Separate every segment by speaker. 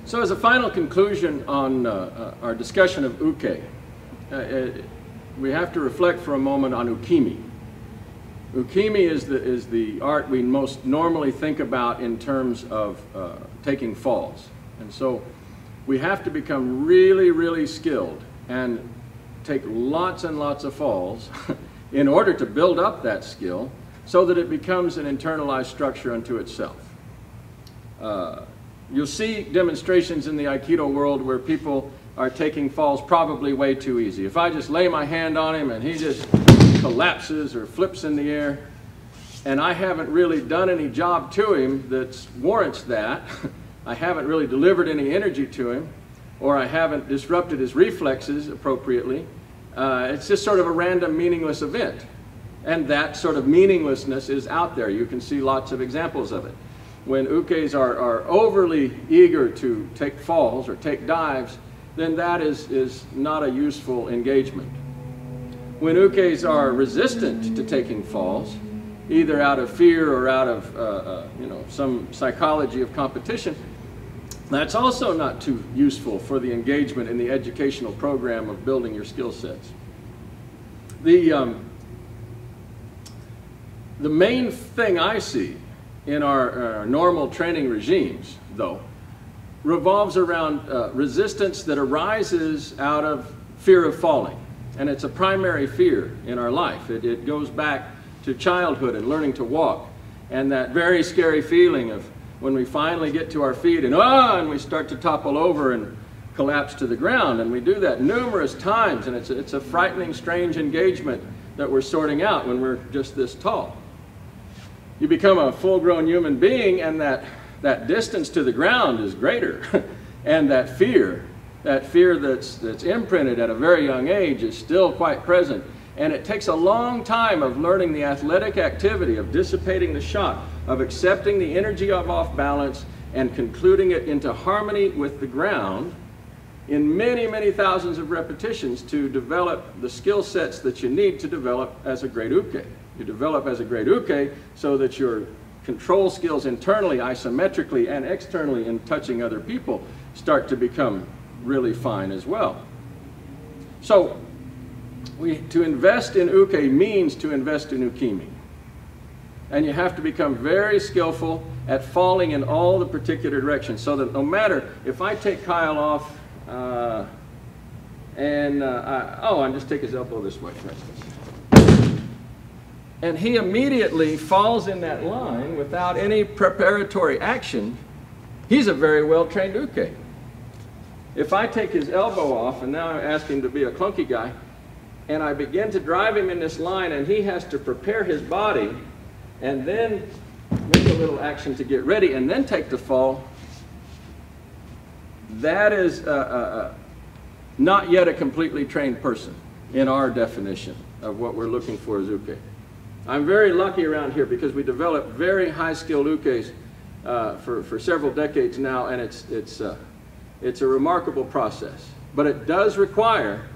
Speaker 1: So as a final conclusion on our discussion of Uke, we have to reflect for a moment on Ukemi. Ukemi is the art we most normally think about in terms of taking falls. And so we have to become really, really skilled and take lots and lots of falls in order to build up that skill so that it becomes an internalized structure unto itself. You'll see demonstrations in the Aikido world where people are taking falls probably way too easy. If I just lay my hand on him and he just collapses or flips in the air, and I haven't really done any job to him that warrants that, I haven't really delivered any energy to him, or I haven't disrupted his reflexes appropriately, it's just sort of a random, meaningless event. And that sort of meaninglessness is out there. You can see lots of examples of it. When ukes are overly eager to take falls or take dives, then that is not a useful engagement. When ukes are resistant to taking falls, either out of fear or out of some psychology of competition, that's also not too useful for the engagement in the educational program of building your skill sets. The main thing I see in our normal training regimes, though, revolves around resistance that arises out of fear of falling. And it's a primary fear in our life. It goes back to childhood and learning to walk, and that very scary feeling of when we finally get to our feet and we start to topple over and collapse to the ground. And we do that numerous times, and it's a frightening, strange engagement that we're sorting out when we're just this tall. You become a full-grown human being, and that distance to the ground is greater. And that fear that's imprinted at a very young age is still quite present. And it takes a long time of learning the athletic activity, of dissipating the shock, of accepting the energy of off balance and concluding it into harmony with the ground in many, many thousands of repetitions to develop the skill sets that you need to develop as a great uke. You develop as a great uke so that your control skills internally, isometrically, and externally in touching other people start to become really fine as well. So, to invest in uke means to invest in ukemi. And you have to become very skillful at falling in all the particular directions so that no matter if I take Kyle off and just take his elbow this way, for instance. And he immediately falls in that line without any preparatory action, he's a very well-trained uke. If I take his elbow off, and now I ask him to be a clunky guy, and I begin to drive him in this line, and he has to prepare his body, and then make a little action to get ready, and then take the fall, that is not yet a completely trained person in our definition of what we're looking for as uke. I'm very lucky around here because we develop very high-skilled ukes for several decades now, and it's a remarkable process. But it does require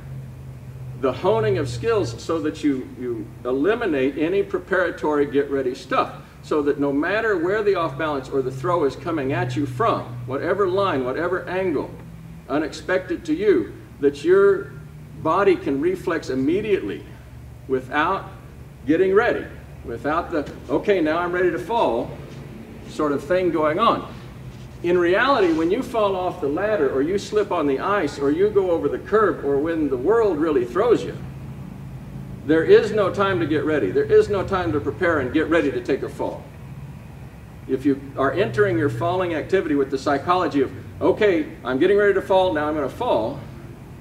Speaker 1: the honing of skills so that you eliminate any preparatory get-ready stuff, so that no matter where the off-balance or the throw is coming at you from, whatever line, whatever angle, unexpected to you, that your body can reflex immediately without getting ready, without the, okay, now I'm ready to fall sort of thing going on. In reality, when you fall off the ladder, or you slip on the ice, or you go over the curb, or when the world really throws you, there is no time to get ready. There is no time to prepare and get ready to take a fall. If you are entering your falling activity with the psychology of, okay, I'm getting ready to fall, now I'm going to fall,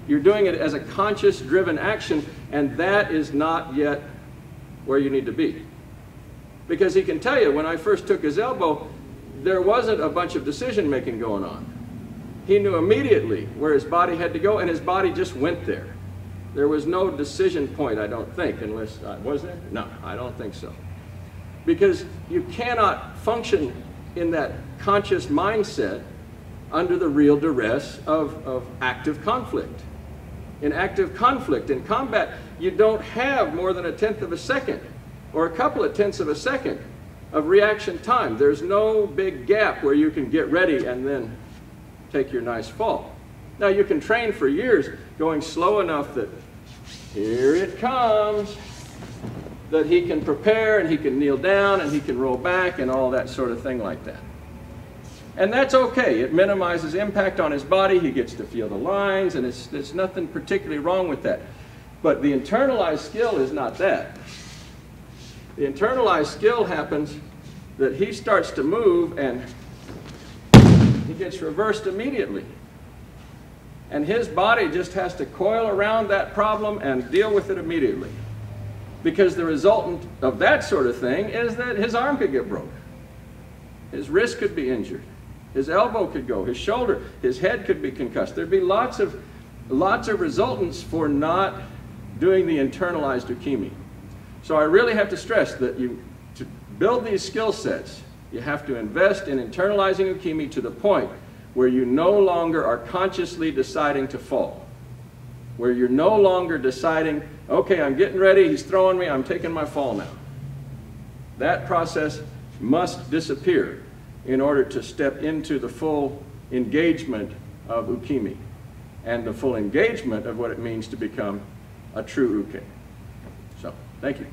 Speaker 1: you're doing it as a conscious, driven action, and that is not yet where you need to be. Because he can tell you, when I first took his elbow, there wasn't a bunch of decision-making going on. He knew immediately where his body had to go, and his body just went there. There was no decision point, I don't think, unless, was there? No, I don't think so. Because you cannot function in that conscious mindset under the real duress of active conflict. In active conflict, in combat, you don't have more than 1/10 of a second, or a couple of tenths of a second of reaction time. There's no big gap where you can get ready and then take your nice fall. Now you can train for years going slow enough that here it comes, that he can prepare and he can kneel down and he can roll back and all that sort of thing like that. And that's okay. It minimizes impact on his body. He gets to feel the lines, and there's nothing particularly wrong with that. But the internalized skill is not that. The internalized skill happens that he starts to move and he gets reversed immediately. And his body just has to coil around that problem and deal with it immediately. Because the resultant of that sort of thing is that his arm could get broke. His wrist could be injured. His elbow could go. His shoulder, his head could be concussed. There'd be lots of resultants for not doing the internalized ukemi. So I really have to stress that to build these skill sets, you have to invest in internalizing ukemi to the point where you no longer are consciously deciding to fall. Where you're no longer deciding, okay, I'm getting ready, he's throwing me, I'm taking my fall now. That process must disappear in order to step into the full engagement of ukemi and the full engagement of what it means to become a true uke. So, thank you.